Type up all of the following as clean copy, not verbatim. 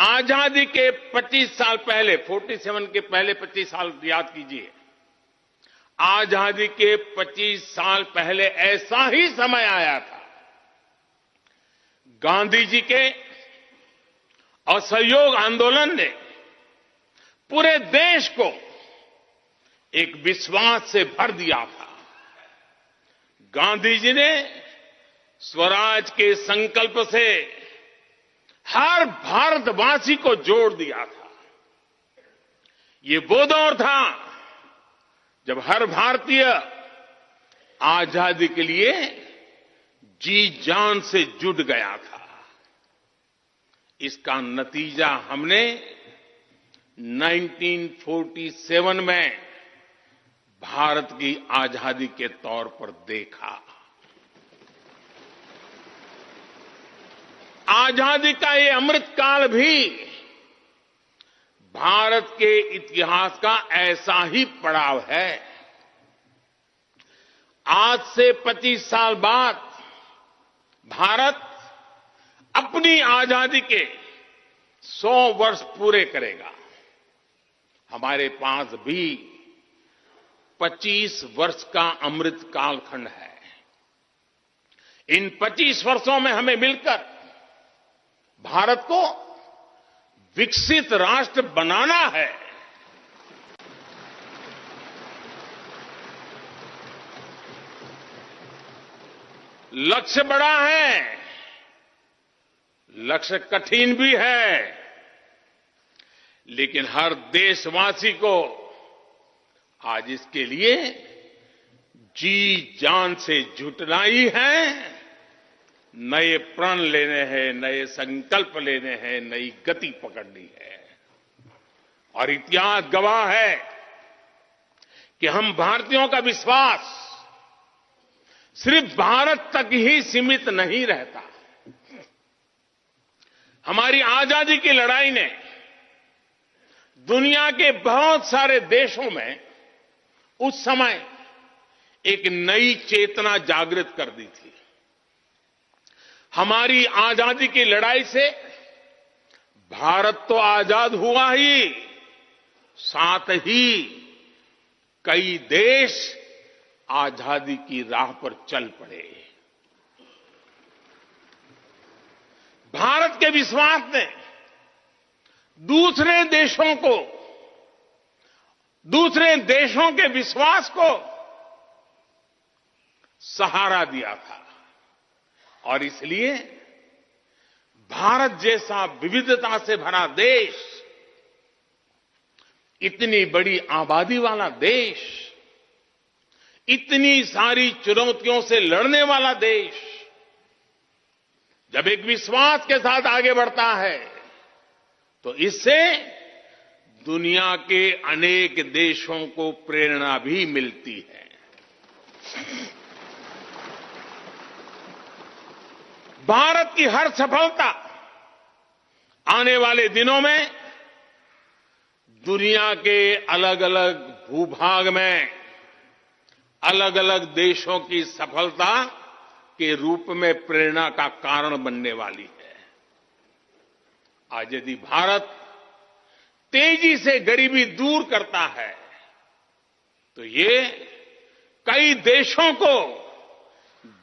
आजादी के 25 साल पहले, 47 के पहले 25 साल याद कीजिए। आजादी के 25 साल पहले ऐसा ही समय आया था। गांधी जी के असहयोग आंदोलन ने पूरे देश को एक विश्वास से भर दिया था। गांधी जी ने स्वराज के संकल्प से हर भारतवासी को जोड़ दिया था। ये वो दौर था जब हर भारतीय आजादी के लिए जी जान से जुट गया था। इसका नतीजा हमने 1947 में भारत की आजादी के तौर पर देखा। आजादी का ये अमृतकाल भी भारत के इतिहास का ऐसा ही पड़ाव है। आज से 25 साल बाद भारत अपनी आजादी के 100 वर्ष पूरे करेगा। हमारे पास भी 25 वर्ष का अमृत कालखंड है। इन 25 वर्षों में हमें मिलकर भारत को विकसित राष्ट्र बनाना है। लक्ष्य बड़ा है, लक्ष्य कठिन भी है, लेकिन हर देशवासी को आज इसके लिए जी जान से जुटना ही है। नए प्रण लेने हैं, नए संकल्प लेने हैं, नई गति पकड़नी है। और इतिहास गवाह है कि हम भारतीयों का विश्वास सिर्फ भारत तक ही सीमित नहीं रहता। हमारी आजादी की लड़ाई ने दुनिया के बहुत सारे देशों में उस समय एक नई चेतना जागृत कर दी थी। हमारी आजादी की लड़ाई से भारत तो आजाद हुआ ही, साथ ही कई देश आजादी की राह पर चल पड़े। भारत के विश्वास ने दूसरे देशों के विश्वास को सहारा दिया था। और इसलिए भारत जैसा विविधता से भरा देश, इतनी बड़ी आबादी वाला देश, इतनी सारी चुनौतियों से लड़ने वाला देश जब एक विश्वास के साथ आगे बढ़ता है तो इससे दुनिया के अनेक देशों को प्रेरणा भी मिलती है। भारत की हर सफलता आने वाले दिनों में दुनिया के अलग अलग भूभाग में अलग अलग देशों की सफलता के रूप में प्रेरणा का कारण बनने वाली है। आज यदि भारत तेजी से गरीबी दूर करता है तो ये कई देशों को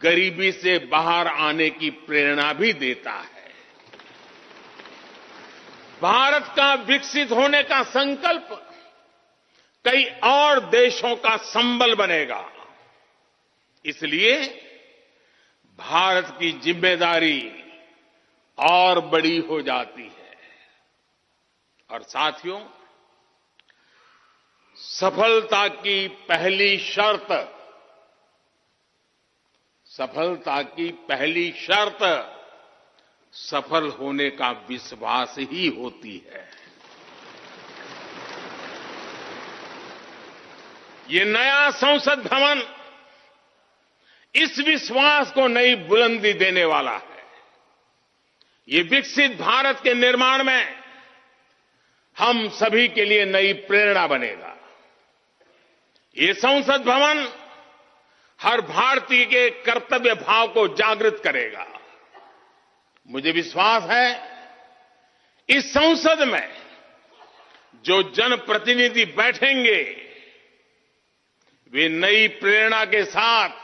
गरीबी से बाहर आने की प्रेरणा भी देता है। भारत का विकसित होने का संकल्प कई और देशों का संबल बनेगा। इसलिए भारत की जिम्मेदारी और बड़ी हो जाती है। और साथियों, सफलता की पहली शर्त सफल होने का विश्वास ही होती है। ये नया संसद भवन इस विश्वास को नई बुलंदी देने वाला है। ये विकसित भारत के निर्माण में हम सभी के लिए नई प्रेरणा बनेगा। ये संसद भवन हर भारतीय के कर्तव्य भाव को जागृत करेगा। मुझे विश्वास है इस संसद में जो जनप्रतिनिधि बैठेंगे वे नई प्रेरणा के साथ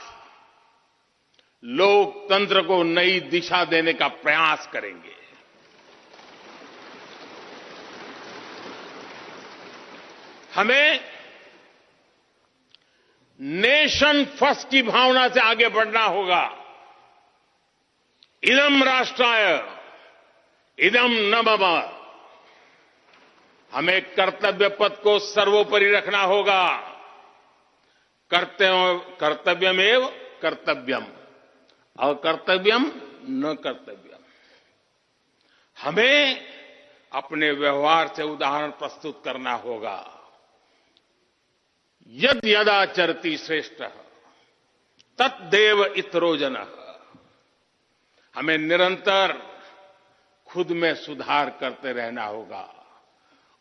लोकतंत्र को नई दिशा देने का प्रयास करेंगे। हमें नेशन फर्स्ट की भावना से आगे बढ़ना होगा। इदम राष्ट्राय इदम न मम। हमें कर्तव्य पथ को सर्वोपरि रखना होगा। कर्तव्यमेव कर्तव्यम अकर्तव्यम न कर्तव्यम। हमें अपने व्यवहार से उदाहरण प्रस्तुत करना होगा। यद यदाचरति श्रेष्ठ तत्देव इतरो जनः। हमें निरंतर खुद में सुधार करते रहना होगा।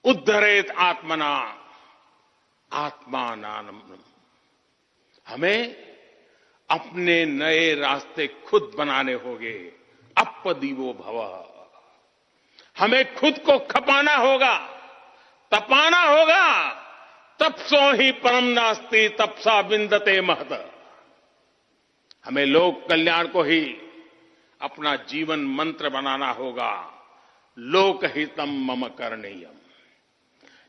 उद्धरेत आत्मना आत्मानानम। हमें अपने नए रास्ते खुद बनाने होंगे। अपदीवो भव। हमें खुद को खपाना होगा, तपाना होगा। तपसो ही परम नास्ति तपसा विंदते महत। हमें लोक कल्याण को ही अपना जीवन मंत्र बनाना होगा। लोकहितम मम करणीयम।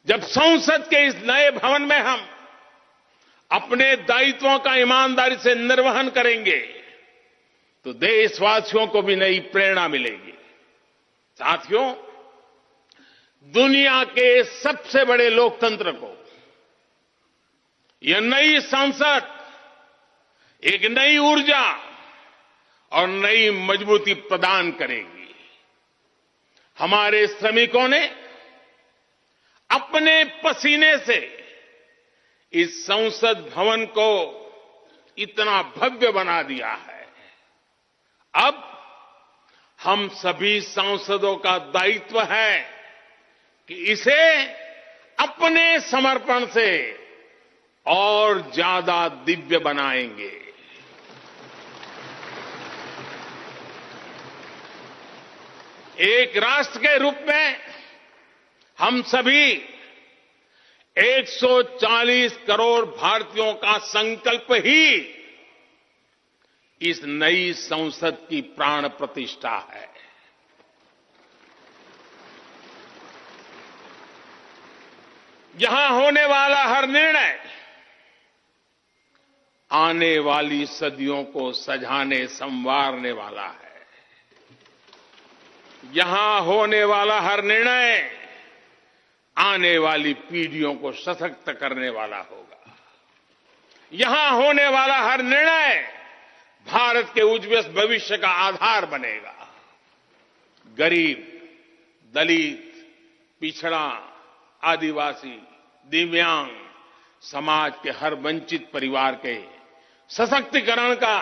जब संसद के इस नए भवन में हम अपने दायित्वों का ईमानदारी से निर्वहन करेंगे तो देशवासियों को भी नई प्रेरणा मिलेगी। साथियों, दुनिया के सबसे बड़े लोकतंत्र को यह नई संसद एक नई ऊर्जा और नई मजबूती प्रदान करेगी। हमारे श्रमिकों ने अपने पसीने से इस संसद भवन को इतना भव्य बना दिया है। अब हम सभी सांसदों का दायित्व है कि इसे अपने समर्पण से और ज्यादा दिव्य बनाएंगे। एक राष्ट्र के रूप में हम सभी 140 करोड़ भारतीयों का संकल्प ही इस नई संसद की प्राण प्रतिष्ठा है। यहां होने वाला हर निर्णय आने वाली सदियों को सजाने संवारने वाला है। यहां होने वाला हर निर्णय आने वाली पीढ़ियों को सशक्त करने वाला होगा। यहां होने वाला हर निर्णय भारत के उज्ज्वल भविष्य का आधार बनेगा। गरीब, दलित, पिछड़ा, आदिवासी, दिव्यांग, समाज के हर वंचित परिवार के सशक्तिकरण का,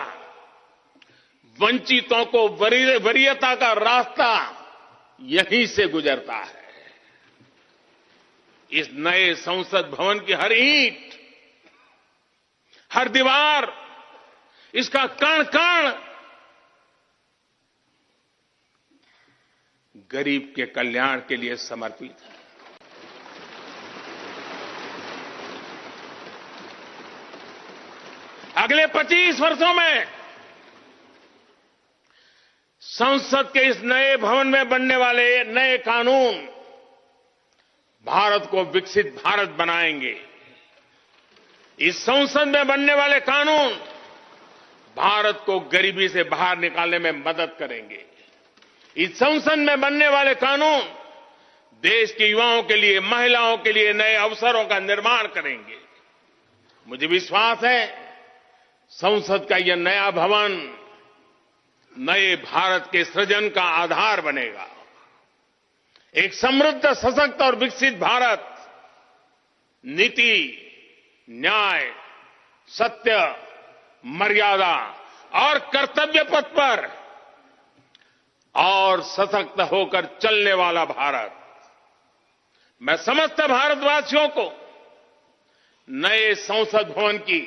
वंचितों को वरीयता का रास्ता यहीं से गुजरता है। इस नए संसद भवन की हर ईंट, हर दीवार, इसका कण कण गरीब के कल्याण के लिए समर्पित है। अगले 25 वर्षों में संसद के इस नए भवन में बनने वाले नए कानून भारत को विकसित भारत बनाएंगे। इस संसद में बनने वाले कानून भारत को गरीबी से बाहर निकालने में मदद करेंगे। इस संसद में बनने वाले कानून देश के युवाओं के लिए, महिलाओं के लिए नए अवसरों का निर्माण करेंगे। मुझे विश्वास है संसद का यह नया भवन नए भारत के सृजन का आधार बनेगा। एक समृद्ध, सशक्त और विकसित भारत नीति, न्याय, सत्य, मर्यादा और कर्तव्य पथ पर और सशक्त होकर चलने वाला भारत। मैं समस्त भारतवासियों को नए संसद भवन की